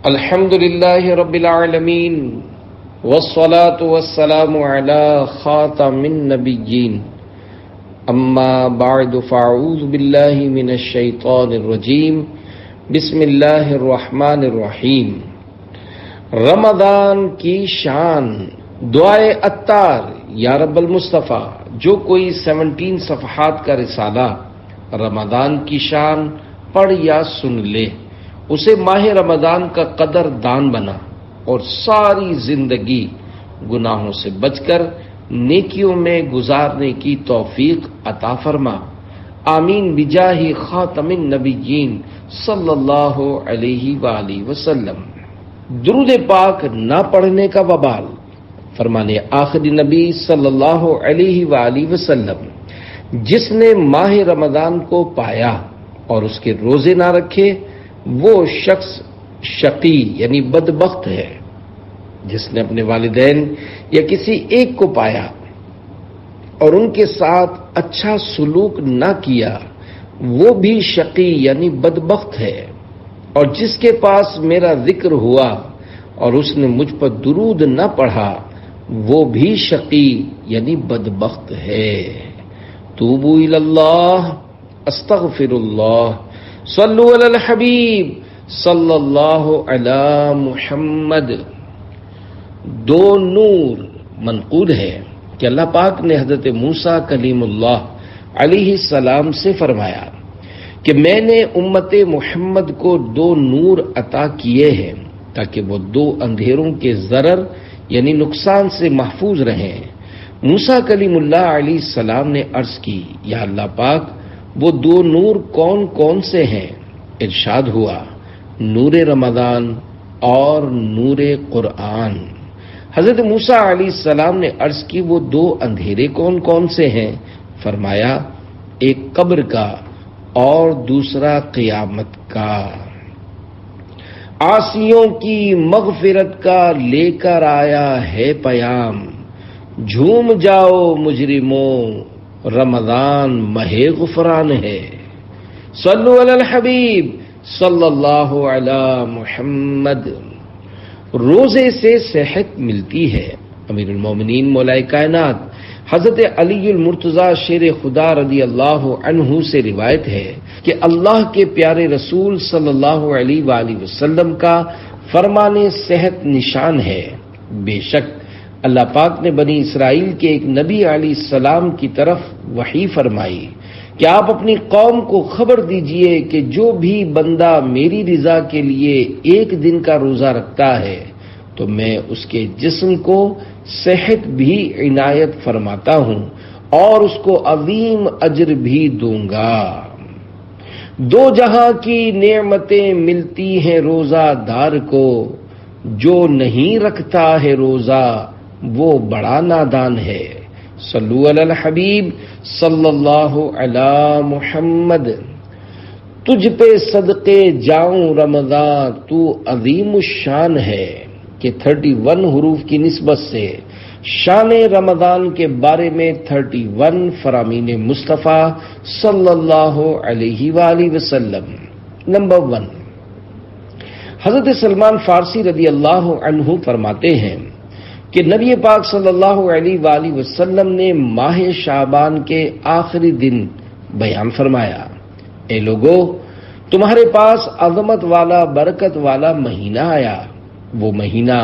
الحمد للہ رب العالمین والصلاة والسلام علی خاتم النبیین اما بعد فاعوذ باللہ من الشیطان الرجیم بسم اللہ الرحمن الرحیم۔ رمضان کی شان، دعائے عطار یا رب المصطفیٰ۔ جو کوئی 17 صفحات کا رسالہ رمضان کی شان پڑھ یا سن لے، اسے ماہ رمضان کا قدر دان بنا اور ساری زندگی گناہوں سے بچ کر نیکیوں میں گزارنے کی توفیق عطا فرما، آمین بجاہ خاتم النبیین صلی اللہ علیہ وآلہ وسلم۔ درود پاک نہ پڑھنے کا وبال۔ فرمانے آخری نبی صلی اللہ علیہ وآلہ وسلم، جس نے ماہ رمضان کو پایا اور اس کے روزے نہ رکھے، وہ شخص شقی یعنی بدبخت ہے۔ جس نے اپنے والدین یا کسی ایک کو پایا اور ان کے ساتھ اچھا سلوک نہ کیا، وہ بھی شقی یعنی بدبخت ہے۔ اور جس کے پاس میرا ذکر ہوا اور اس نے مجھ پر درود نہ پڑھا، وہ بھی شقی یعنی بدبخت ہے۔ توبوا الی اللہ، استغفر اللہ، صلو علی الحبیب صلی اللہ علی محمد۔ دو نور منقول ہے کہ اللہ پاک نے حضرت موسیٰ کلیم اللہ علیہ السلام سے فرمایا کہ میں نے امت محمد کو 2 نور عطا کیے ہیں تاکہ وہ 2 اندھیروں کے ضرر یعنی نقصان سے محفوظ رہیں۔ موسیٰ کلیم اللہ علیہ السلام نے عرض کی، یا اللہ پاک، وہ 2 نور کون کون سے ہیں؟ ارشاد ہوا، نور رمضان اور نور قرآن۔ حضرت موسیٰ علیہ السلام نے عرض کی، وہ 2 اندھیرے کون کون سے ہیں؟ فرمایا، ایک قبر کا اور دوسرا قیامت کا۔ عاصیوں کی مغفرت کا لے کر آیا ہے پیام، جھوم جاؤ مجرموں، رمضان ماہ غفران ہے۔ صلو علی الحبیب صلی اللہ علی محمد۔ روزے سے صحت ملتی ہے۔ امیر المومنین مولا کائنات حضرت علی المرتضیٰ شیر خدا رضی اللہ عنہ سے روایت ہے کہ اللہ کے پیارے رسول صلی اللہ علیہ وآلہ وسلم کا فرمان صحت نشان ہے۔ بے شک اللہ پاک نے بنی اسرائیل کے ایک نبی علیہ السلام کی طرف وحی فرمائی کہ آپ اپنی قوم کو خبر دیجئے کہ جو بھی بندہ میری رضا کے لیے 1 دن کا روزہ رکھتا ہے تو میں اس کے جسم کو صحت بھی عنایت فرماتا ہوں اور اس کو عظیم اجر بھی دوں گا۔ 2 جہاں کی نعمتیں ملتی ہیں روزہ دار کو، جو نہیں رکھتا ہے روزہ وہ بڑا نادان ہے۔ صلو علی الحبیب صلی اللہ علی محمد۔ تجھ پہ صدقے جاؤں رمضان، تو عظیم الشان ہے کہ 31 حروف کی نسبت سے شان رمضان کے بارے میں 31 فرامین مصطفیٰ صلی اللہ علیہ وآلہ وسلم۔ نمبر 1، حضرت سلمان فارسی رضی اللہ عنہ فرماتے ہیں کہ نبی پاک صلی اللہ علیہ وآلہ وسلم نے ماہ شعبان کے آخری دن بیان فرمایا، اے لوگو، تمہارے پاس عظمت والا برکت والا مہینہ آیا، وہ مہینہ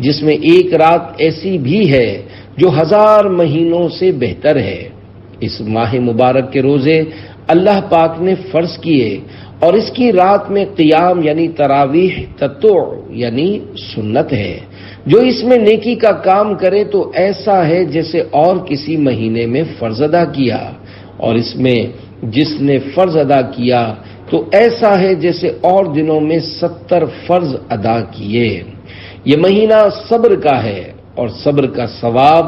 جس میں ایک رات ایسی بھی ہے جو 1000 مہینوں سے بہتر ہے۔ اس ماہ مبارک کے روزے اللہ پاک نے فرض کیے اور اس کی رات میں قیام یعنی تراویح تطوع یعنی سنت ہے۔ جو اس میں نیکی کا کام کرے تو ایسا ہے جیسے اور کسی مہینے میں فرض ادا کیا، اور اس میں جس نے فرض ادا کیا تو ایسا ہے جیسے اور دنوں میں 70 فرض ادا کیے۔ یہ مہینہ صبر کا ہے اور صبر کا ثواب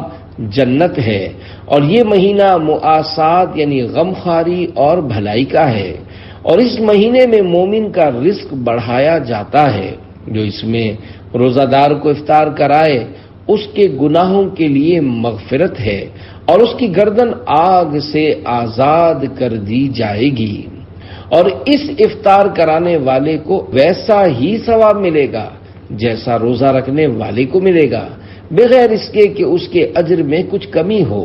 جنت ہے، اور یہ مہینہ مؤاسات یعنی غمخواری اور بھلائی کا ہے، اور اس مہینے میں مومن کا رزق بڑھایا جاتا ہے۔ جو اس میں روزہ دار کو افطار کرائے اس کے گناہوں کے لیے مغفرت ہے اور اس کی گردن آگ سے آزاد کر دی جائے گی۔ اور اس افطار کرانے والے کو ویسا ہی ثواب ملے گا جیسا روزہ رکھنے والے کو ملے گا، بغیر اس کے کہ اس کے اجر میں کچھ کمی ہو۔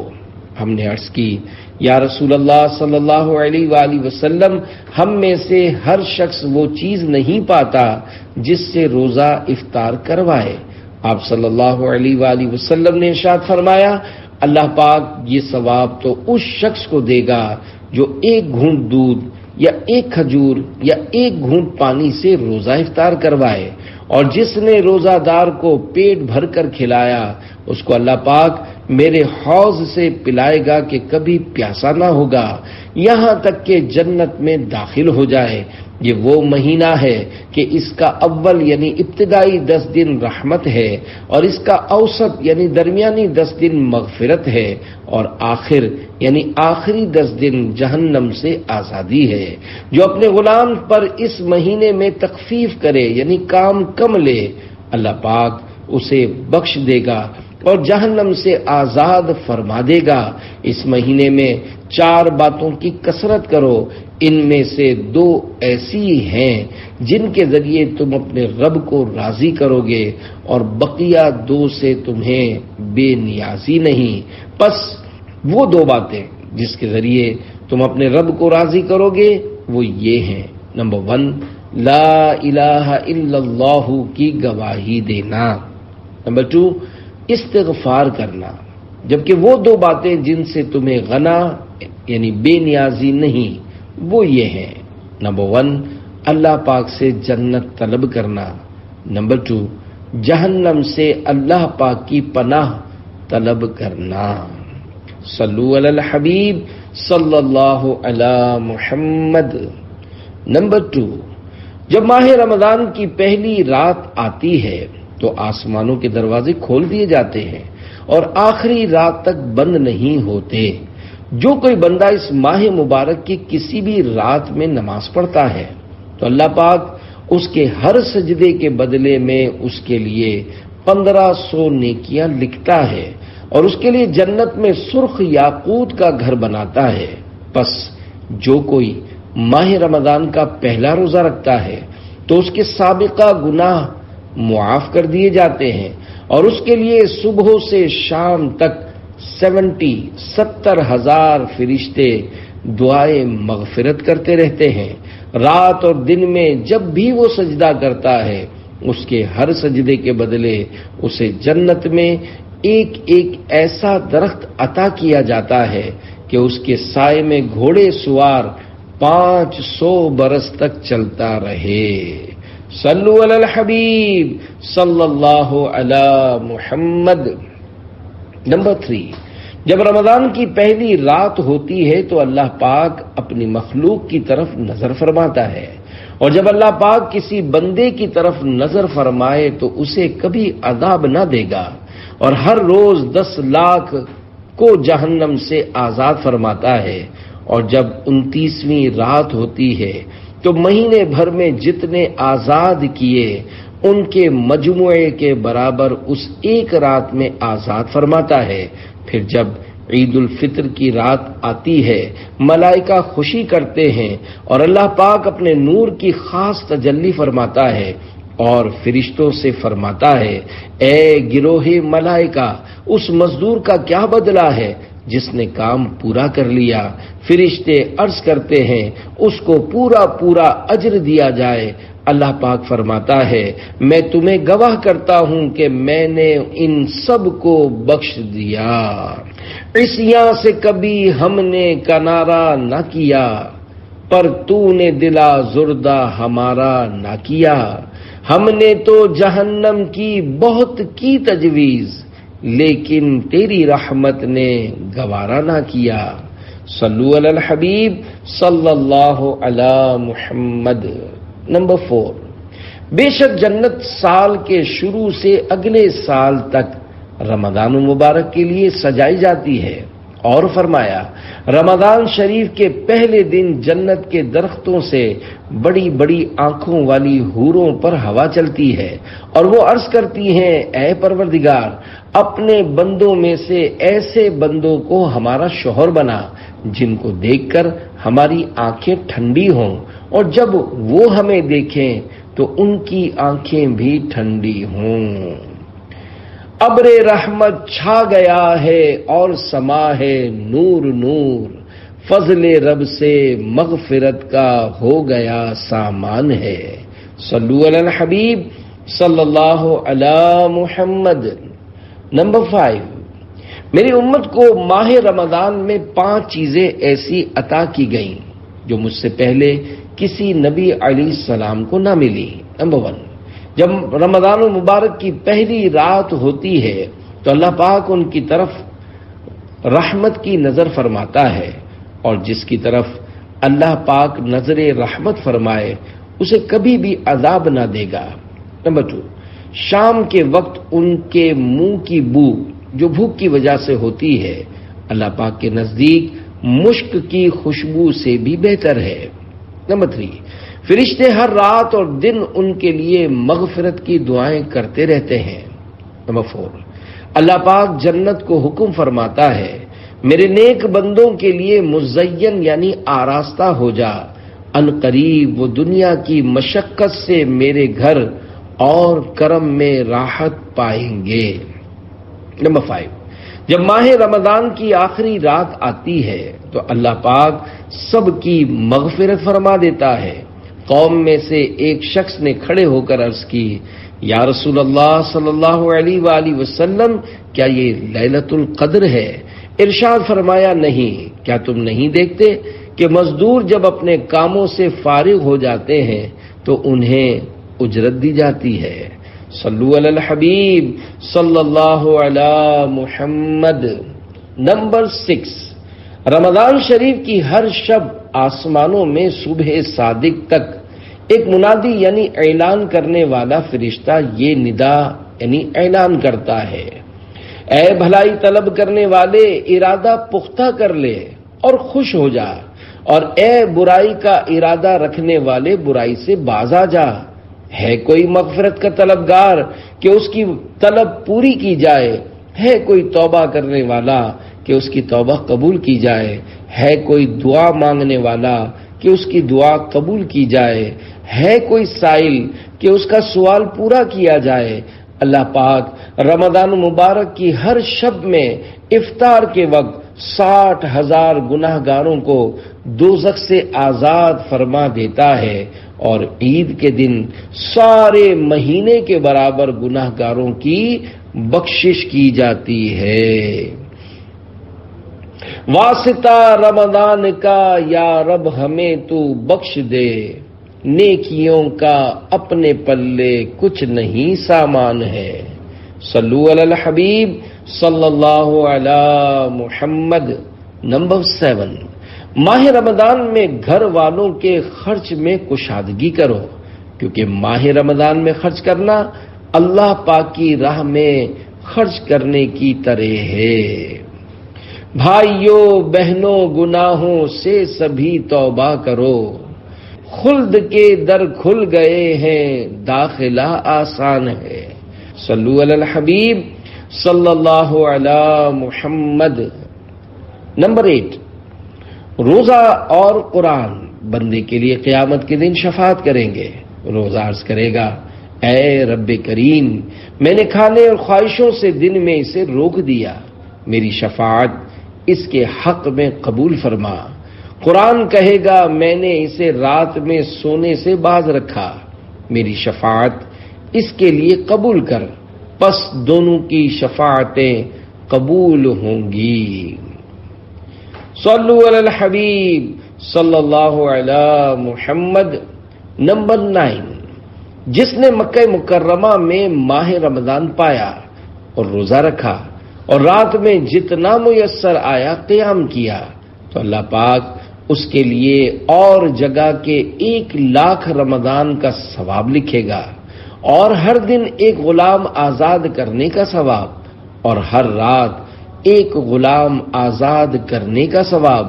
ہم نے عرض کی، یا رسول اللہ صلی اللہ علیہ وآلہ وسلم، ہم میں سے ہر شخص وہ چیز نہیں پاتا جس سے روزہ افطار کروائے۔ آپ صلی اللہ علیہ وآلہ وسلم نے ارشاد فرمایا، اللہ پاک یہ ثواب تو اس شخص کو دے گا جو ایک گھونٹ دودھ یا ایک کھجور یا ایک گھونٹ پانی سے روزہ افطار کروائے، اور جس نے روزہ دار کو پیٹ بھر کر کھلایا اس کو اللہ پاک میرے حوض سے پلائے گا کہ کبھی پیاسا نہ ہوگا یہاں تک کہ جنت میں داخل ہو جائے۔ یہ وہ مہینہ ہے کہ اس کا اول یعنی ابتدائی 10 دن رحمت ہے، اور اس کا اوسط یعنی درمیانی 10 دن مغفرت ہے، اور آخر یعنی آخری 10 دن جہنم سے آزادی ہے۔ جو اپنے غلام پر اس مہینے میں تخفیف کرے یعنی کام کم لے، اللہ پاک اسے بخش دے گا اور جہنم سے آزاد فرما دے گا۔ اس مہینے میں 4 باتوں کی کثرت کرو، ان میں سے 2 ایسی ہیں جن کے ذریعے تم اپنے رب کو راضی کرو گے، اور بقیہ 2 سے تمہیں بے نیازی نہیں۔ پس وہ 2 باتیں جس کے ذریعے تم اپنے رب کو راضی کرو گے وہ یہ ہیں، نمبر 1 لا الہ الا اللہ کی گواہی دینا، نمبر 2 استغفار کرنا، جبکہ وہ 2 باتیں جن سے تمہیں غنا یعنی بے نیازی نہیں وہ یہ ہیں، نمبر 1 اللہ پاک سے جنت طلب کرنا، نمبر 2 جہنم سے اللہ پاک کی پناہ طلب کرنا۔ صلو علی الحبیب صلی اللہ علی محمد۔ نمبر 2، جب ماہ رمضان کی پہلی رات آتی ہے تو آسمانوں کے دروازے کھول دیے جاتے ہیں اور آخری رات تک بند نہیں ہوتے۔ جو کوئی بندہ اس ماہ مبارک کی کسی بھی رات میں نماز پڑھتا ہے تو اللہ پاک اس کے ہر سجدے کے بدلے میں اس کے لیے 1500 نیکیاں لکھتا ہے اور اس کے لیے جنت میں سرخ یاقوت کا گھر بناتا ہے۔ پس جو کوئی ماہ رمضان کا پہلا روزہ رکھتا ہے تو اس کے سابقہ گناہ معاف کر دیے جاتے ہیں، اور اس کے لیے صبح سے شام تک 70,000 فرشتے دعائیں مغفرت کرتے رہتے ہیں۔ رات اور دن میں جب بھی وہ سجدہ کرتا ہے اس کے ہر سجدے کے بدلے اسے جنت میں ایک ایک ایسا درخت عطا کیا جاتا ہے کہ اس کے سائے میں گھوڑے سوار 500 برس تک چلتا رہے۔ صلو علی الحبیب صلی اللہ علی محمد۔ نمبر 3، جب رمضان کی پہلی رات ہوتی ہے تو اللہ پاک اپنی مخلوق کی طرف نظر فرماتا ہے، اور جب اللہ پاک کسی بندے کی طرف نظر فرمائے تو اسے کبھی عذاب نہ دے گا، اور ہر روز 10 لاکھ کو جہنم سے آزاد فرماتا ہے۔ اور جب 29ویں رات ہوتی ہے تو مہینے بھر میں جتنے آزاد کیے ان کے مجموعے کے برابر اس ایک رات میں آزاد فرماتا ہے۔ پھر جب عید الفطر کی رات آتی ہے ملائکہ خوشی کرتے ہیں اور اللہ پاک اپنے نور کی خاص تجلی فرماتا ہے اور فرشتوں سے فرماتا ہے، اے گروہ ملائکہ، اس مزدور کا کیا بدلہ ہے جس نے کام پورا کر لیا؟ فرشتے عرض کرتے ہیں اس کو پورا پورا اجر دیا جائے۔ اللہ پاک فرماتا ہے، میں تمہیں گواہ کرتا ہوں کہ میں نے ان سب کو بخش دیا۔ عصیاں سے کبھی ہم نے کنارہ نہ کیا، پر تو نے دلا زردہ ہمارا نہ کیا۔ ہم نے تو جہنم کی بہت کی تجویز، لیکن تیری رحمت نے گوارا نہ کیا۔ صلو علی الحبیب صلی اللہ علی محمد۔ نمبر 4، بے شک جنت سال کے شروع سے اگلے سال تک رمضان المبارک کے لیے سجائی جاتی ہے، اور فرمایا رمضان شریف کے پہلے دن جنت کے درختوں سے بڑی بڑی آنکھوں والی حوروں پر ہوا چلتی ہے، اور وہ عرض کرتی ہیں، اے پروردگار، اپنے بندوں میں سے ایسے بندوں کو ہمارا شوہر بنا جن کو دیکھ کر ہماری آنکھیں ٹھنڈی ہوں اور جب وہ ہمیں دیکھیں تو ان کی آنکھیں بھی ٹھنڈی ہوں۔ ابر رحمت چھا گیا ہے اور سما ہے نور نور، فضل رب سے مغفرت کا ہو گیا سامان ہے۔ صلو علی الحبیب صلی اللہ علی محمد۔ نمبر 5، میری امت کو ماہ رمضان میں 5 چیزیں ایسی عطا کی گئیں جو مجھ سے پہلے کسی نبی علیہ السلام کو نہ ملی۔ نمبر 1، جب رمضان المبارک کی پہلی رات ہوتی ہے تو اللہ پاک ان کی طرف رحمت کی نظر فرماتا ہے، اور جس کی طرف اللہ پاک نظر رحمت فرمائے اسے کبھی بھی عذاب نہ دے گا۔ نمبر 2، شام کے وقت ان کے منہ کی بو جو بھوک کی وجہ سے ہوتی ہے اللہ پاک کے نزدیک مشک کی خوشبو سے بھی بہتر ہے۔ نمبر 3، فرشتے ہر رات اور دن ان کے لیے مغفرت کی دعائیں کرتے رہتے ہیں۔ نمبر 4، اللہ پاک جنت کو حکم فرماتا ہے میرے نیک بندوں کے لیے مزین یعنی آراستہ ہو جا، ان قریب وہ دنیا کی مشقت سے میرے گھر اور کرم میں راحت پائیں گے۔ نمبر 5، جب ماہ رمضان کی آخری رات آتی ہے تو اللہ پاک سب کی مغفرت فرما دیتا ہے۔ قوم میں سے ایک شخص نے کھڑے ہو کر عرض کی، یا رسول اللہ صلی اللہ علیہ وآلہ وسلم، کیا یہ لیلۃ القدر ہے؟ ارشاد فرمایا، نہیں، کیا تم نہیں دیکھتے کہ مزدور جب اپنے کاموں سے فارغ ہو جاتے ہیں تو انہیں اجرت دی جاتی ہے۔ صلو علی الحبیب صلی اللہ علی محمد۔ نمبر 6، رمضان شریف کی ہر شب آسمانوں میں صبح صادق تک ایک منادی یعنی اعلان کرنے والا فرشتہ یہ ندا یعنی اعلان کرتا ہے، اے بھلائی طلب کرنے والے ارادہ پختہ کر لے اور خوش ہو جا، اور اے برائی کا ارادہ رکھنے والے برائی سے باز آ جا۔ ہے کوئی مغفرت کا طلبگار کہ اس کی طلب پوری کی جائے، ہے کوئی توبہ کرنے والا کہ اس کی توبہ قبول کی جائے، ہے کوئی دعا مانگنے والا کہ اس کی دعا قبول کی جائے، ہے کوئی سائل کہ اس کا سوال پورا کیا جائے۔ اللہ پاک رمضان مبارک کی ہر شب میں افطار کے وقت 60,000 گناہ گاروں کو دوزخ سے آزاد فرما دیتا ہے، اور عید کے دن سارے مہینے کے برابر گناہ گاروں کی بخشش کی جاتی ہے۔ واسطہ رمضان کا یا رب ہمیں تو بخش دے، نیکیوں کا اپنے پلے کچھ نہیں سامان ہے۔ صلو علی الحبیب صلی اللہ علی محمد۔ نمبر 7، ماہ رمضان میں گھر والوں کے خرچ میں کشادگی کرو، کیونکہ ماہ رمضان میں خرچ کرنا اللہ پاک کی راہ میں خرچ کرنے کی طرح ہے۔ بھائیوں بہنوں گناہوں سے سبھی توبہ کرو، خلد کے در کھل گئے ہیں داخلہ آسان ہے۔ صلو علی الحبیب صلی اللہ علی محمد۔ نمبر 8، روزہ اور قرآن بندے کے لیے قیامت کے دن شفاعت کریں گے۔ روزہ عرض کرے گا، اے رب کریم، میں نے کھانے اور خواہشوں سے دن میں اسے روک دیا، میری شفاعت اس کے حق میں قبول فرما۔ قرآن کہے گا، میں نے اسے رات میں سونے سے باز رکھا، میری شفاعت اس کے لیے قبول کر، پس دونوں کی شفاعتیں قبول ہوں گی۔ صلو علی الحبیب صلی اللہ علی محمد۔ نمبر 9، جس نے مکہ مکرمہ میں ماہ رمضان پایا اور روزہ رکھا اور رات میں جتنا میسر آیا قیام کیا تو اللہ پاک اس کے لیے اور جگہ کے 1,00,000 رمضان کا ثواب لکھے گا، اور ہر دن ایک غلام آزاد کرنے کا ثواب، اور ہر رات ایک غلام آزاد کرنے کا ثواب،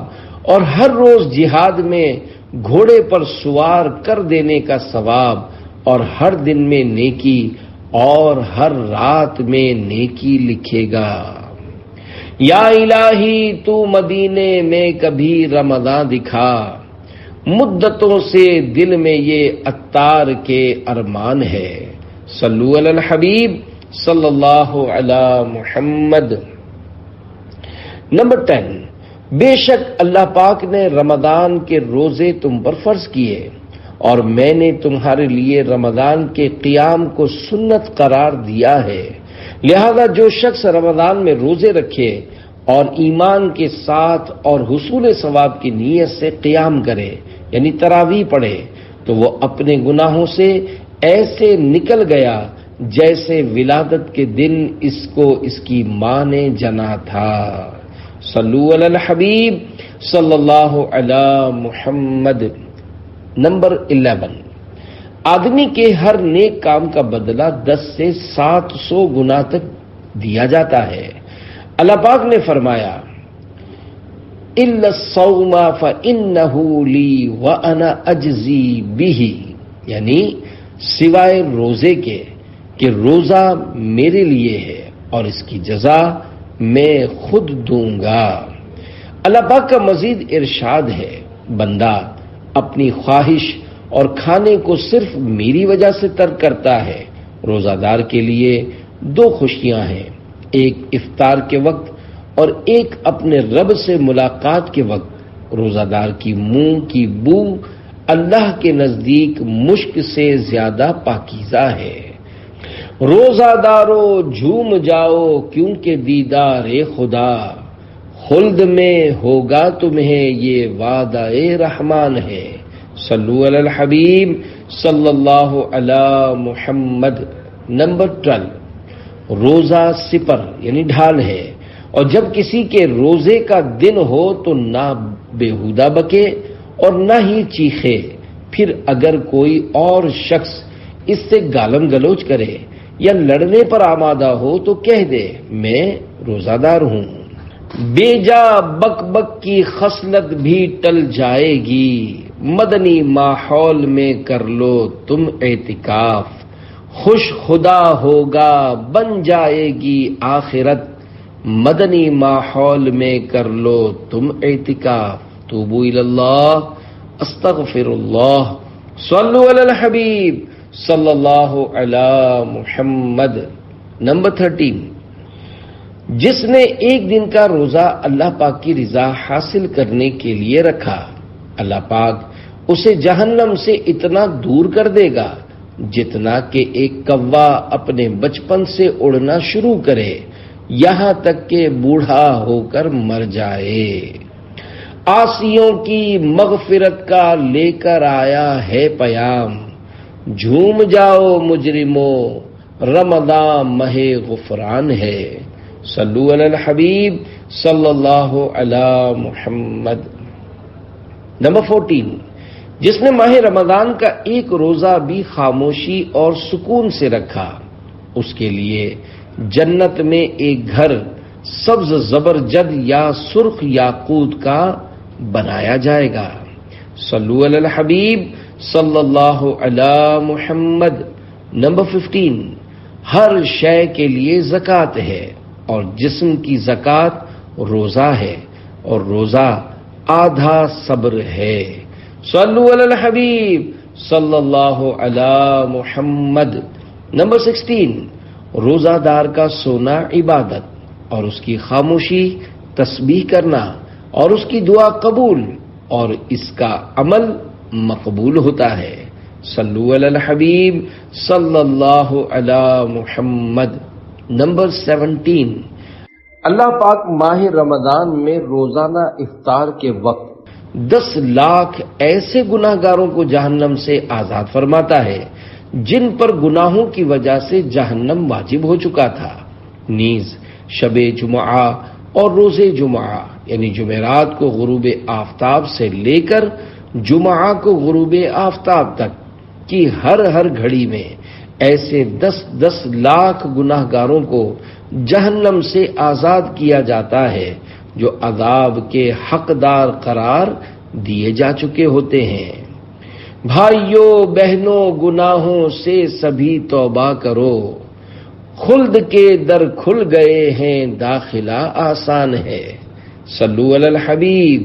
اور ہر روز جہاد میں گھوڑے پر سوار کر دینے کا ثواب، اور ہر دن میں نیکی اور ہر رات میں نیکی لکھے گا۔ یا الہی تو مدینے میں کبھی رمضان دکھا، مدتوں سے دل میں یہ عطار کے ارمان ہے۔ صلو علی الحبیب صلی اللہ علی محمد۔ نمبر 10، بے شک اللہ پاک نے رمضان کے روزے تم پر فرض کیے، اور میں نے تمہارے لیے رمضان کے قیام کو سنت قرار دیا ہے، لہذا جو شخص رمضان میں روزے رکھے اور ایمان کے ساتھ اور حصول ثواب کی نیت سے قیام کرے، یعنی تراویح پڑھے، تو وہ اپنے گناہوں سے ایسے نکل گیا جیسے ولادت کے دن اس کو اس کی ماں نے جنا تھا۔ صلو علی الحبیب صلی اللہ علی محمد۔ نمبر 11، آدمی کے ہر نیک کام کا بدلہ 10 سے 700 گنا تک دیا جاتا ہے۔ اللہ پاک نے فرمایا الا الصوم فانه لی وانا اجزی بہ، یعنی سوائے روزے کے کہ روزہ میرے لیے ہے اور اس کی جزا میں خود دوں گا۔ اللہ پاک کا مزید ارشاد ہے، بندہ اپنی خواہش اور کھانے کو صرف میری وجہ سے ترک کرتا ہے۔ روزہ دار کے لیے 2 خوشیاں ہیں، ایک افطار کے وقت اور ایک اپنے رب سے ملاقات کے وقت۔ روزہ دار کی منہ کی بو اللہ کے نزدیک مشک سے زیادہ پاکیزہ ہے۔ روزہ دارو جھوم جاؤ کیونکہ دیدار خدا، خلد میں ہوگا تمہیں یہ وعدہ رحمان ہے۔ صلو علی الحبیب صلی اللہ علی محمد۔ نمبر 12، روزہ سپر یعنی ڈھال ہے، اور جب کسی کے روزے کا دن ہو تو نہ بیہودہ بکے اور نہ ہی چیخے، پھر اگر کوئی اور شخص اس سے گالم گلوچ کرے یا لڑنے پر آمادہ ہو تو کہہ دے میں روزہ دار ہوں۔ بے جا بک بک کی خصلت بھی ٹل جائے گی، مدنی ماحول میں کر لو تم اعتکاف، خوش خدا ہوگا بن جائے گی آخرت، مدنی ماحول میں کر لو تم اعتکاف۔ توبو الی اللہ استغفر اللہ۔ صلو علی الحبیب صلی اللہ علی محمد۔ نمبر 13، جس نے ایک دن کا روزہ اللہ پاک کی رضا حاصل کرنے کے لیے رکھا، اللہ پاک اسے جہنم سے اتنا دور کر دے گا جتنا کہ ایک کوا اپنے بچپن سے اڑنا شروع کرے یہاں تک کہ بوڑھا ہو کر مر جائے۔ عاصیوں کی مغفرت کا لے کر آیا ہے پیام، جھوم جاؤ مجرموں رمضان ماہ غفران ہے۔ صلو علی الحبیب صلی اللہ علی محمد۔ نمبر 14، جس نے ماہ رمضان کا ایک روزہ بھی خاموشی اور سکون سے رکھا، اس کے لیے جنت میں ایک گھر سبز زبرجد یا سرخ یاقوت کا بنایا جائے گا۔ صلو علی الحبیب صلی اللہ علی محمد۔ نمبر 15، ہر شے کے لیے زکوٰۃ ہے، اور جسم کی زکوٰۃ روزہ ہے، اور روزہ آدھا صبر ہے۔ صلو علی الحبیب صلی اللہ علی محمد۔ نمبر 16، روزہ دار کا سونا عبادت اور اس کی خاموشی تسبیح کرنا اور اس کی دعا قبول اور اس کا عمل مقبول ہوتا ہے۔ صلو علی الحبیب صلی اللہ علی محمد۔ نمبر 17، اللہ پاک ماہ رمضان میں روزانہ افطار کے وقت 10 لاکھ ایسے گناہ گاروں کو جہنم سے آزاد فرماتا ہے جن پر گناہوں کی وجہ سے جہنم واجب ہو چکا تھا۔ نیز شب جمعہ اور روز جمعہ یعنی جمعرات کو غروب آفتاب سے لے کر جمعہ کو غروب آفتاب تک کی ہر گھڑی میں ایسے 10 لاکھ گناہ گاروں کو جہنم سے آزاد کیا جاتا ہے جو عذاب کے حقدار قرار دیے جا چکے ہوتے ہیں۔ بھائیوں بہنوں، گناہوں سے سبھی توبہ کرو، خلد کے در کھل گئے ہیں داخلہ آسان ہے. صلو علی الحبیب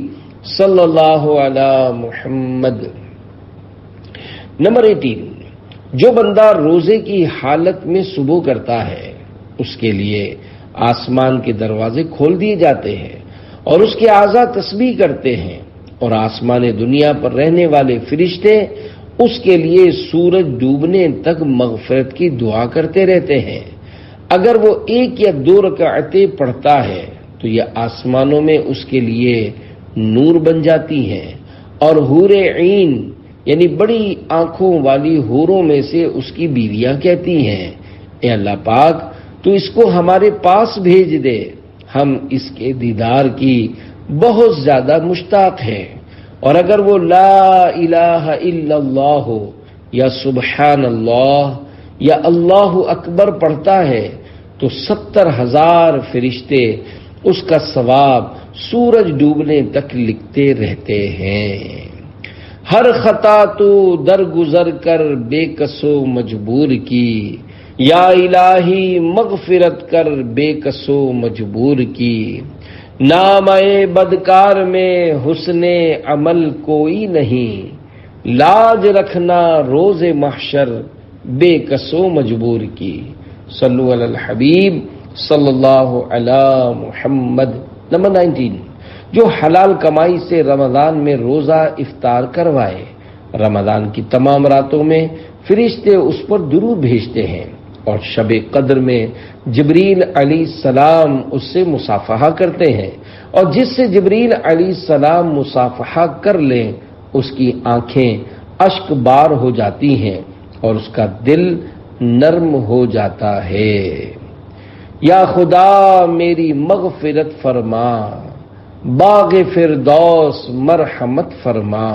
صلی اللہ علی محمد. نمبر 18، جو بندہ روزے کی حالت میں صبح کرتا ہے اس کے لیے آسمان کے دروازے کھول دیے جاتے ہیں اور اس کے اعضاء تسبیح کرتے ہیں، اور آسمان دنیا پر رہنے والے فرشتے اس کے لیے سورج ڈوبنے تک مغفرت کی دعا کرتے رہتے ہیں. اگر وہ 1 یا 2 رکعتیں پڑھتا ہے تو یہ آسمانوں میں اس کے لیے نور بن جاتی ہیں، اور حور عین یعنی بڑی آنکھوں والی حوروں میں سے اس کی بیویاں کہتی ہیں، اے اللہ پاک تو اس کو ہمارے پاس بھیج دے، ہم اس کے دیدار کی بہت زیادہ مشتاق ہیں. اور اگر وہ لا الہ الا اللہ یا سبحان اللہ یا اللہ اکبر پڑھتا ہے تو 70,000 فرشتے اس کا ثواب سورج ڈوبنے تک لکھتے رہتے ہیں. ہر خطا تو درگزر کر بے کسو مجبور کی، یا الہی مغفرت کر بے کسو مجبور کی. نام بدکار میں حسن عمل کوئی نہیں، لاج رکھنا روز محشر بے کسو مجبور کی. صلو علی الحبیب صلی اللہ علی محمد. نمبر 19، جو حلال کمائی سے رمضان میں روزہ افطار کروائے، رمضان کی تمام راتوں میں فرشتے اس پر درود بھیجتے ہیں، اور شب قدر میں جبریل علیہ السلام اس سے مصافحہ کرتے ہیں، اور جس سے جبریل علیہ السلام مصافحہ کر لیں اس کی آنکھیں اشک بار ہو جاتی ہیں اور اس کا دل نرم ہو جاتا ہے. یا خدا میری مغفرت فرما، باغ فردوس مرحمت فرما،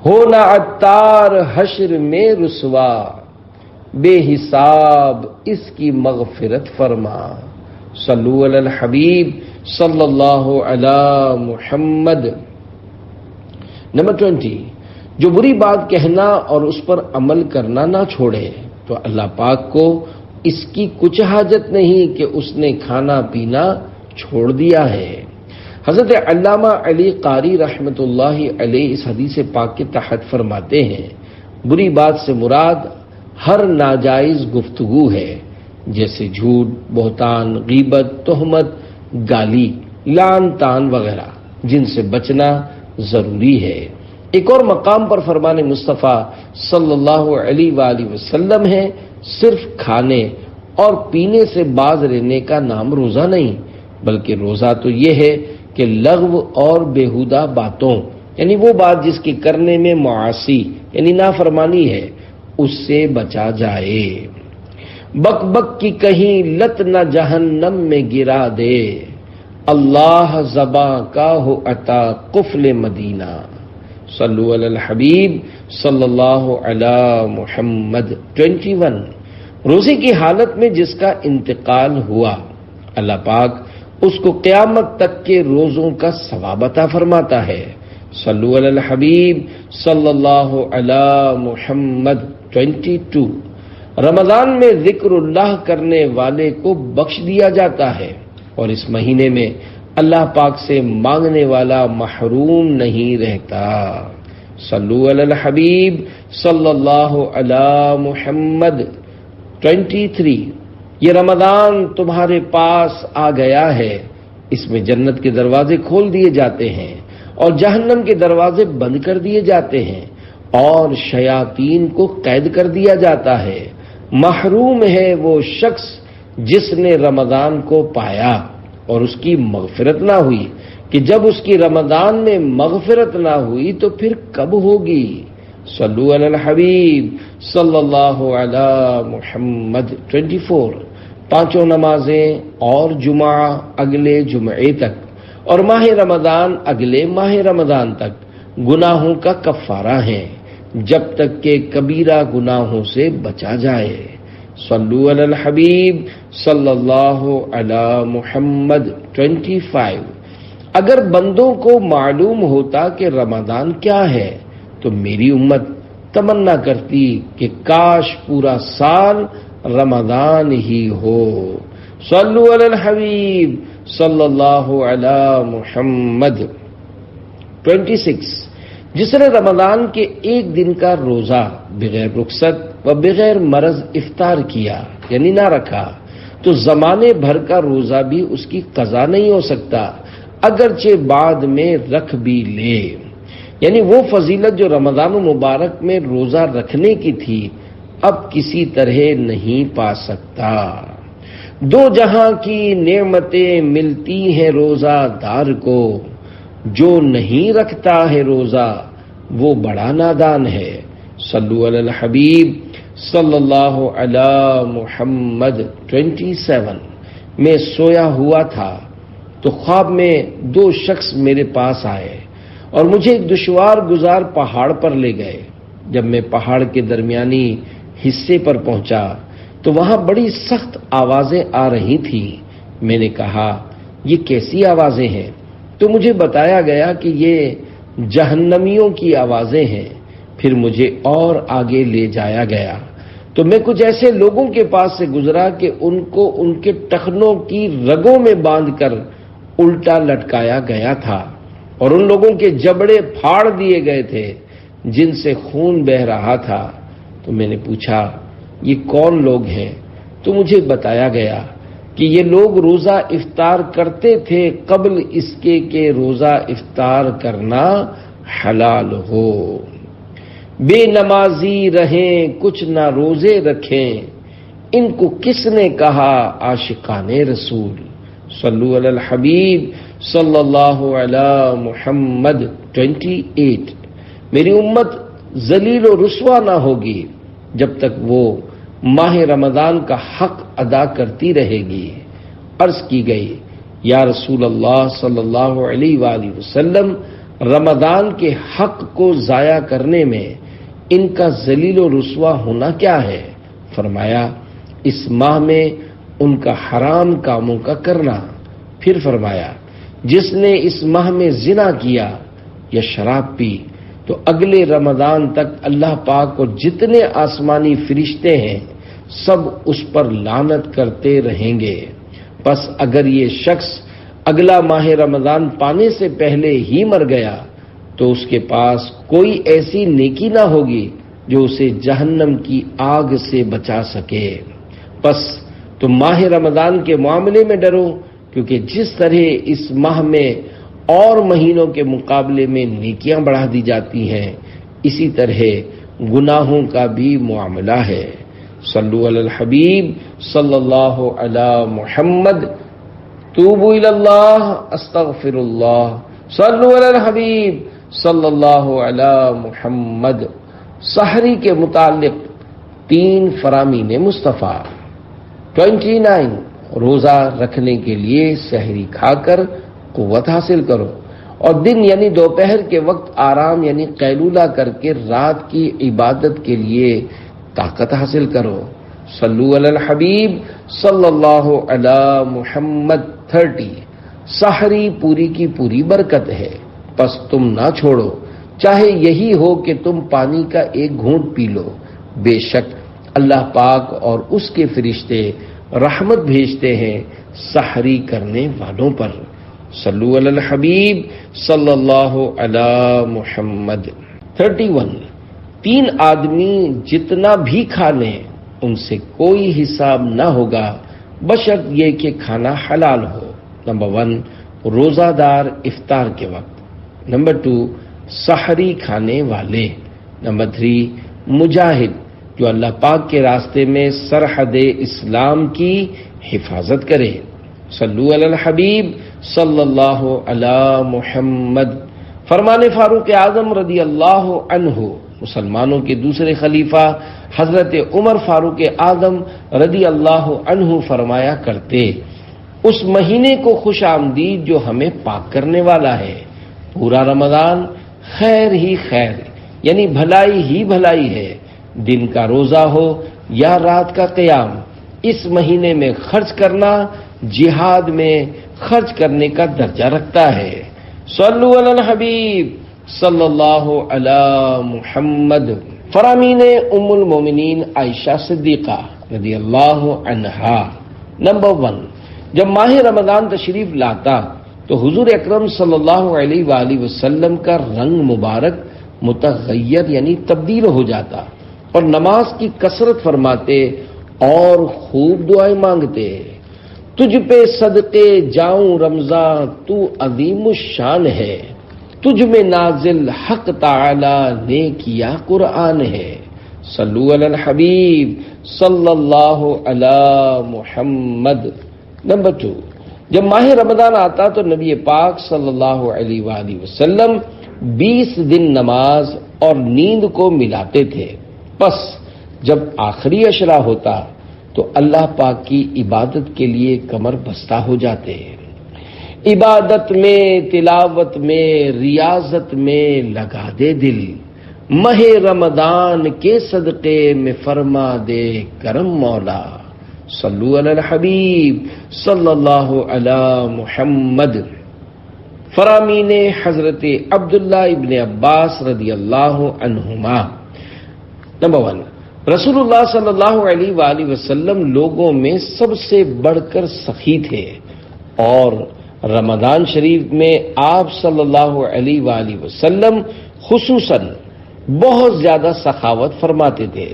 ہونا عطار حشر میں رسوا، بے حساب اس کی مغفرت فرما. صلو علی الحبیب صلی اللہ علی محمد. نمبر 20، جو بری بات کہنا اور اس پر عمل کرنا نہ چھوڑے تو اللہ پاک کو اس کی کچھ حاجت نہیں کہ اس نے کھانا پینا چھوڑ دیا ہے. حضرت علامہ علی قاری رحمۃ اللہ علیہ اس حدیث پاک کے تحت فرماتے ہیں، بری بات سے مراد ہر ناجائز گفتگو ہے، جیسے جھوٹ، بہتان، غیبت، تہمت، گالی، لعن طعن وغیرہ، جن سے بچنا ضروری ہے. ایک اور مقام پر فرمان مصطفیٰ صلی اللہ علیہ وآلہ وسلم ہے، صرف کھانے اور پینے سے باز رہنے کا نام روزہ نہیں، بلکہ روزہ تو یہ ہے کہ لغو اور بیہودہ باتوں، یعنی وہ بات جس کے کرنے میں معاصی یعنی نافرمانی ہے، اس سے بچا جائے. بک بک کی کہیں لت نہ جہنم میں گرا دے، اللہ زباں کا ہو عطا قفل مدینہ. صلو علی الحبیب صلی اللہ علی محمد. 21، روزے کی حالت میں جس کا انتقال ہوا، اللہ پاک اس کو قیامت تک کے روزوں کا ثواب عطا فرماتا ہے. صلو علی الحبیب صلی اللہ علی محمد. 22، رمضان میں ذکر اللہ کرنے والے کو بخش دیا جاتا ہے، اور اس مہینے میں اللہ پاک سے مانگنے والا محروم نہیں رہتا. صلو علی الحبیب صلی اللہ علی محمد. 23، یہ رمضان تمہارے پاس آ گیا ہے، اس میں جنت کے دروازے کھول دیے جاتے ہیں اور جہنم کے دروازے بند کر دیے جاتے ہیں، اور شیاطین کو قید کر دیا جاتا ہے. محروم ہے وہ شخص جس نے رمضان کو پایا اور اس کی مغفرت نہ ہوئی، کہ جب اس کی رمضان میں مغفرت نہ ہوئی تو پھر کب ہوگی. صلو علی الحبیب صلی اللہ علی محمد. 24، 5 نمازیں اور جمعہ اگلے جمعے تک اور ماہ رمضان اگلے ماہ رمضان تک گناہوں کا کفارہ ہیں، جب تک کہ کبیرہ گناہوں سے بچا جائے. صلو علی الحبیب صلی اللہ علی محمد. 25، اگر بندوں کو معلوم ہوتا کہ رمضان کیا ہے تو میری امت تمنا کرتی کہ کاش پورا سال رمضان ہی ہو۔ صلو علی الحبیب صلی اللہ علی محمد۔ 26 جس نے رمضان کے ایک دن کا روزہ بغیر رخصت و بغیر مرض افطار کیا یعنی نہ رکھا تو زمانے بھر کا روزہ بھی اس کی قضا نہیں ہو سکتا، اگرچہ بعد میں رکھ بھی لے۔ یعنی وہ فضیلت جو رمضان مبارک میں روزہ رکھنے کی تھی اب کسی طرح نہیں پا سکتا۔ دو جہاں کی نعمتیں ملتی ہیں روزہ دار کو، جو نہیں رکھتا ہے روزہ وہ بڑا نادان ہے۔ صلو علی الحبیب صلی اللہ علی محمد۔ 27 میں سویا ہوا تھا تو خواب میں دو شخص میرے پاس آئے اور مجھے ایک دشوار گزار پہاڑ پر لے گئے۔ جب میں پہاڑ کے درمیانی حصے پر پہنچا تو وہاں بڑی سخت آوازیں آ رہی تھیں۔ میں نے کہا یہ کیسی آوازیں ہیں؟ تو مجھے بتایا گیا کہ یہ جہنمیوں کی آوازیں ہیں۔ پھر مجھے اور آگے لے جایا گیا تو میں کچھ ایسے لوگوں کے پاس سے گزرا کہ ان کو ان کے ٹخنوں کی رگوں میں باندھ کر الٹا لٹکایا گیا تھا اور ان لوگوں کے جبڑے پھاڑ دیے گئے تھے جن سے خون بہہ رہا تھا۔ تو میں نے پوچھا یہ کون لوگ ہیں؟ تو مجھے بتایا گیا کہ یہ لوگ روزہ افطار کرتے تھے قبل اس کے کہ روزہ افطار کرنا حلال ہو۔ بے نمازی رہیں کچھ نہ روزے رکھیں، ان کو کس نے کہا عاشقان رسول؟ صلو علی الحبیب صلی اللہ علی محمد۔ 28 میری امت ذلیل و رسوا نہ ہوگی جب تک وہ ماہ رمضان کا حق ادا کرتی رہے گی۔ عرض کی گئی یا رسول اللہ صلی اللہ علیہ وآلہ وسلم، رمضان کے حق کو ضائع کرنے میں ان کا ذلیل و رسوا ہونا کیا ہے؟ فرمایا اس ماہ میں ان کا حرام کاموں کا کرنا۔ پھر فرمایا جس نے اس ماہ میں زنا کیا یا شراب پی تو اگلے رمضان تک اللہ پاک اور جتنے آسمانی فرشتے ہیں سب اس پر لعنت کرتے رہیں گے۔ پس اگر یہ شخص اگلا ماہ رمضان پانے سے پہلے ہی مر گیا تو اس کے پاس کوئی ایسی نیکی نہ ہوگی جو اسے جہنم کی آگ سے بچا سکے۔ پس تم ماہ رمضان کے معاملے میں ڈرو، کیونکہ جس طرح اس ماہ میں اور مہینوں کے مقابلے میں نیکیاں بڑھا دی جاتی ہیں اسی طرح گناہوں کا بھی معاملہ ہے۔ صلو علی الحبیب صلی اللہ علی محمد۔ توبوا الی اللہ استغفر اللہ۔ صلو علی الحبیب صلی اللہ علی محمد۔ سحری کے متعلق 3 فرامین مصطفیٰ۔ 29 روزہ رکھنے کے لیے سحری کھا کر قوت حاصل کرو اور دن یعنی دوپہر کے وقت آرام یعنی قیلولہ کر کے رات کی عبادت کے لیے طاقت حاصل کرو۔ صلو علی الحبیب صلی اللہ علی محمد۔ 30 سحری پوری کی پوری برکت ہے، پس تم نہ چھوڑو، چاہے یہی ہو کہ تم پانی کا ایک گھونٹ پی لو۔ بے شک اللہ پاک اور اس کے فرشتے رحمت بھیجتے ہیں سحری کرنے والوں پر۔ صلو علی الحبیب صلی اللہ علی محمد۔ 31 3 آدمی جتنا بھی کھا لیں ان سے کوئی حساب نہ ہوگا بشرط یہ کہ کھانا حلال ہو۔ نمبر 1 روزہ دار افطار کے وقت۔ نمبر 2 سحری کھانے والے۔ نمبر 3 مجاہد جو اللہ پاک کے راستے میں سرحد اسلام کی حفاظت کرے۔ صلو علی الحبیب صلی اللہ علی محمد۔ فرمان فاروق اعظم رضی اللہ عنہ مسلمانوں کے دوسرے خلیفہ حضرت عمر فاروق اعظم رضی اللہ عنہ فرمایا کرتے، اس مہینے کو خوش آمدید جو ہمیں پاک کرنے والا ہے۔ پورا رمضان خیر ہی خیر یعنی بھلائی ہی بھلائی ہے، دن کا روزہ ہو یا رات کا قیام، اس مہینے میں خرچ کرنا جہاد میں خرچ کرنے کا درجہ رکھتا ہے۔ صلو علی الحبیب صلی اللہ علی محمد۔ فرامین ام المومنین عائشہ صدیقہ رضی اللہ عنہا۔ نمبر 1، جب ماہ رمضان تشریف لاتا تو حضور اکرم صلی اللہ علیہ وآلہ وسلم کا رنگ مبارک متغیر یعنی تبدیل ہو جاتا اور نماز کی کثرت فرماتے اور خوب دعائیں مانگتے۔ تجھ پہ صدقے جاؤں رمضان تو عظیم الشان ہے، تجھ میں نازل حق تعالی نے کیا قرآن ہے۔ صلو علی الحبیب صلی اللہ علی محمد۔ نمبر 2، جب ماہ رمضان آتا تو نبی پاک صلی اللہ علیہ وآلہ وسلم 20 دن نماز اور نیند کو ملاتے تھے، بس جب آخری عشرہ ہوتا تو اللہ پاک کی عبادت کے لیے کمر بستہ ہو جاتے۔ عبادت میں، تلاوت میں، ریاضت میں لگا دے دل، ماہ رمضان کے صدقے میں فرما دے کرم مولا۔ صلو علی الحبیب صلی اللہ علی محمد۔ فرامین حضرت عبداللہ ابن عباس رضی اللہ عنہما۔ نمبر 1، رسول اللہ صلی اللہ علیہ وآلہ وسلم لوگوں میں سب سے بڑھ کر سخی تھے اور رمضان شریف میں آپ صلی اللہ علیہ وآلہ وسلم خصوصاً بہت زیادہ سخاوت فرماتے تھے۔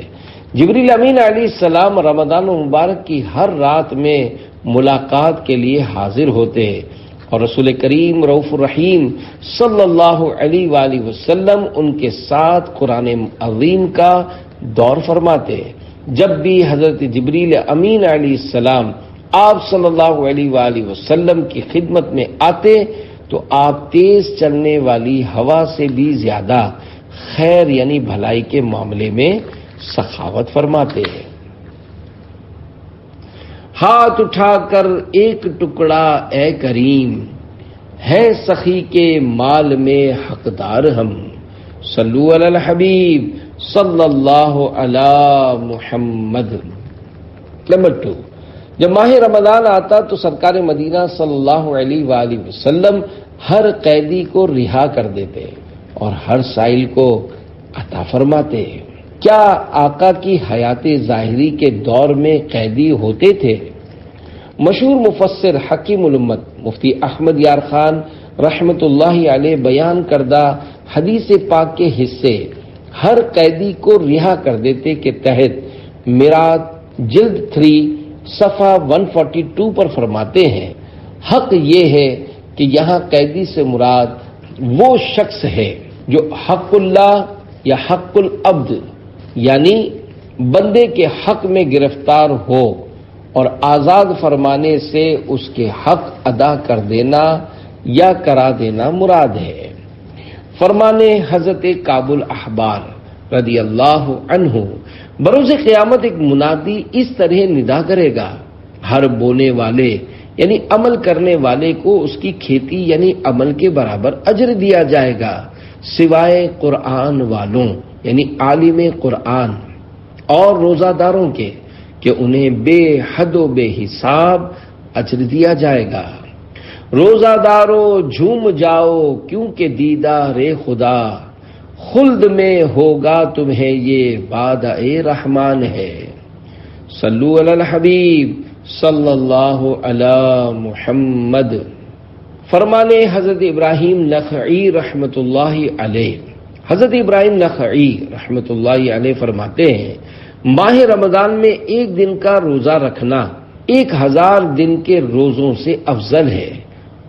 جبریل امین علیہ السلام رمضان مبارک کی ہر رات میں ملاقات کے لیے حاضر ہوتے اور رسول کریم رؤوف الرحیم صلی اللہ علیہ وآلہ وسلم ان کے ساتھ قرآن عظیم کا دور فرماتے۔ جب بھی حضرت جبریل امین علیہ السلام آپ صلی اللہ علیہ وآلہ وسلم کی خدمت میں آتے تو آپ تیز چلنے والی ہوا سے بھی زیادہ خیر یعنی بھلائی کے معاملے میں سخاوت فرماتے ہیں۔ ہاتھ اٹھا کر ایک ٹکڑا اے کریم، ہے سخی کے مال میں حقدار ہم۔ صلو علی الحبیب صلی اللہ علی محمد۔ نمبر 2، جب ماہ رمضان آتا تو سرکار مدینہ صلی اللہ علیہ وآلہ وسلم ہر قیدی کو رہا کر دیتے اور ہر سائل کو عطا فرماتے۔ کیا آقا کی حیات ظاہری کے دور میں قیدی ہوتے تھے؟ مشہور مفسر حکیم الامت مفتی احمد یار خان رحمت اللہ علیہ بیان کردہ حدیث پاک کے حصے ہر قیدی کو رہا کر دیتے کے تحت میراث جلد 3 صفحہ 142 پر فرماتے ہیں، حق یہ ہے کہ یہاں قیدی سے مراد وہ شخص ہے جو حق اللہ یا حق العبد یعنی بندے کے حق میں گرفتار ہو اور آزاد فرمانے سے اس کے حق ادا کر دینا یا کرا دینا مراد ہے۔ فرمانے حضرت کعب الاحبار رضی اللہ عنہ، بروز قیامت ایک منادی اس طرح ندا کرے گا، ہر بونے والے یعنی عمل کرنے والے کو اس کی کھیتی یعنی عمل کے برابر اجر دیا جائے گا، سوائے قرآن والوں یعنی عالم قرآن اور روزہ داروں کے کہ انہیں بے حد و بے حساب اجر دیا جائے گا۔ روزہ دارو جھوم جاؤ کیونکہ دیدار خدا، خلد میں ہوگا تمہیں یہ وعدہ رحمان ہے۔ صلو علی الحبیب صلی اللہ علی محمد۔ فرمانے حضرت ابراہیم نخعی رحمت اللہ علیہ، حضرت ابراہیم نخعی رحمت اللہ علیہ فرماتے ہیں، ماہ رمضان میں ایک دن کا روزہ رکھنا 1000 دن کے روزوں سے افضل ہے،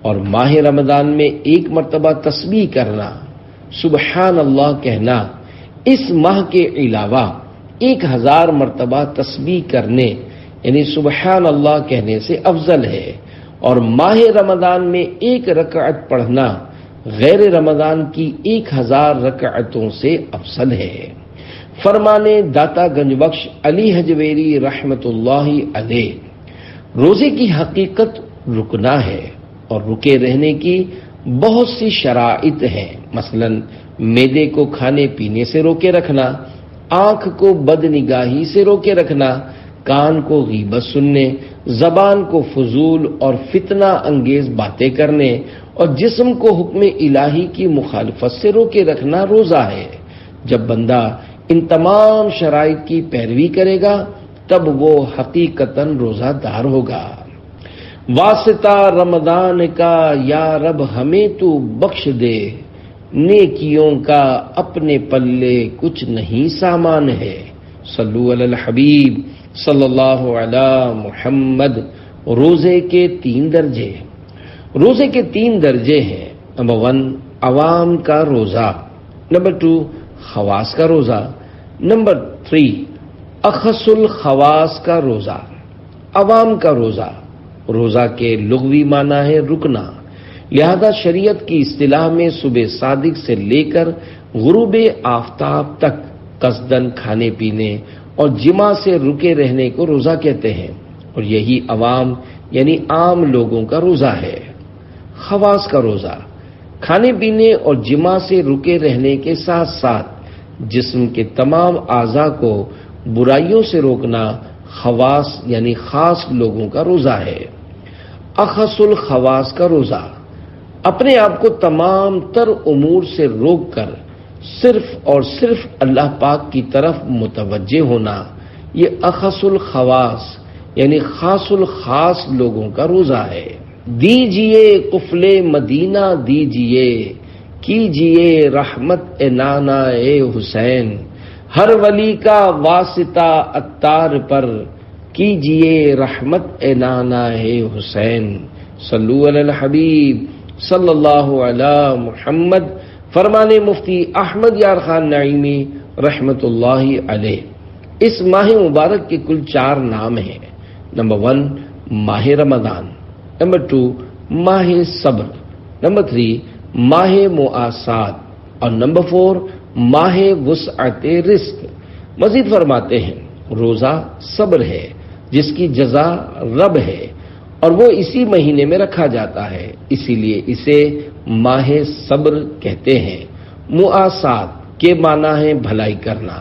اور ماہ رمضان میں ایک مرتبہ تسبیح کرنا، سبحان اللہ کہنا اس ماہ کے علاوہ 1000 مرتبہ تسبیح کرنے یعنی سبحان اللہ کہنے سے افضل ہے، اور ماہ رمضان میں ایک رکعت پڑھنا غیر رمضان کی 1000 رکعتوں سے افضل ہے۔ فرمانے داتا گنج بخش علی حجویری رحمت اللہ علیہ، روزے کی حقیقت رکنا ہے اور رکے رہنے کی بہت سی شرائط ہیں، مثلا معدے کو کھانے پینے سے روکے رکھنا، آنکھ کو بد نگاہی سے روکے رکھنا، کان کو غیبت سننے، زبان کو فضول اور فتنہ انگیز باتیں کرنے، اور جسم کو حکم الہی کی مخالفت سے روکے رکھنا روزہ ہے۔ جب بندہ ان تمام شرائط کی پیروی کرے گا تب وہ حقیقتاً روزہ دار ہوگا۔ واسطہ رمضان کا یا رب ہمیں تو بخش دے، نیکیوں کا اپنے پلے کچھ نہیں سامان ہے۔ صلو علی الحبیب صلی اللہ علی محمد۔ روزے کے 3 درجے۔ روزے کے 3 درجے ہیں۔ نمبر 1 عوام کا روزہ، نمبر 2 خواص کا روزہ، نمبر 3 اخص الخواص کا روزہ۔ عوام کا روزہ، روزہ کے لغوی معنی ہے رکنا، لہذا شریعت کی اصطلاح میں صبح صادق سے لے کر غروب آفتاب تک قصداً کھانے پینے اور جماع سے رکے رہنے کو روزہ کہتے ہیں، اور یہی عوام یعنی عام لوگوں کا روزہ ہے۔ خواص کا روزہ، کھانے پینے اور جماع سے رکے رہنے کے ساتھ ساتھ جسم کے تمام اعضاء کو برائیوں سے روکنا خواص یعنی خاص لوگوں کا روزہ ہے۔ اخص الخواص کا روزہ، اپنے آپ کو تمام تر امور سے روک کر صرف اور صرف اللہ پاک کی طرف متوجہ ہونا، یہ اخص الخواص یعنی خاص الخاص لوگوں کا روزہ ہے۔ دیجئے قفل مدینہ دیجئے، کیجئے رحمت نانا اے حسین، ہر ولی کا واسطہ عطار پر، کیجئے رحمت نانا اے حسین۔ صلو علی الحبیب صلی اللہ علی محمد۔ فرمان مفتی احمد یار خان نعیمی رحمت اللہ علیہ۔ اس ماہ مبارک کے کل 4 نام ہیں۔ نمبر 1 ماہ رمضان، نمبر 2 ماہ صبر، نمبر 3 ماہ مواسات، اور نمبر 4 ماہ وسعت رزق۔ مزید فرماتے ہیں روزہ صبر ہے جس کی جزا رب ہے، اور وہ اسی مہینے میں رکھا جاتا ہے، اسی لیے اسے ماہ صبر کہتے ہیں۔ مواسات کے معنی ہے بھلائی کرنا،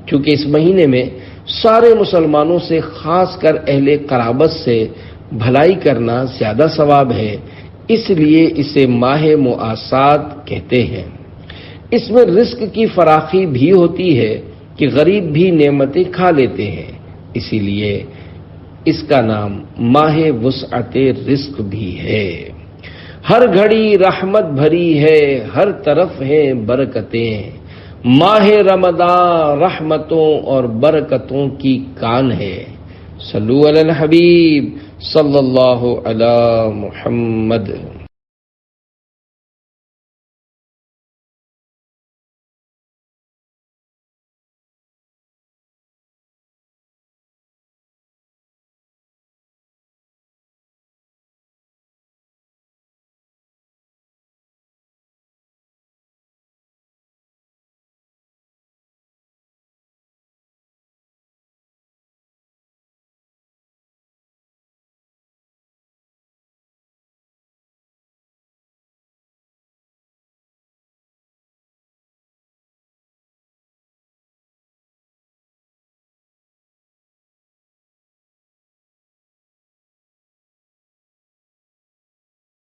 کیونکہ اس مہینے میں سارے مسلمانوں سے خاص کر اہل قرابت سے بھلائی کرنا زیادہ ثواب ہے، اس لیے اسے ماہ مواسات کہتے ہیں۔ اس میں رزق کی فراخی بھی ہوتی ہے کہ غریب بھی نعمتیں کھا لیتے ہیں، اسی لیے اس کا نام ماہ وسعت رزق بھی ہے۔ ہر گھڑی رحمت بھری ہے، ہر طرف ہیں برکتیں، ماہ رمضان رحمتوں اور برکتوں کی کان ہے۔ صلو علی الحبیب صلی اللہ علی محمد۔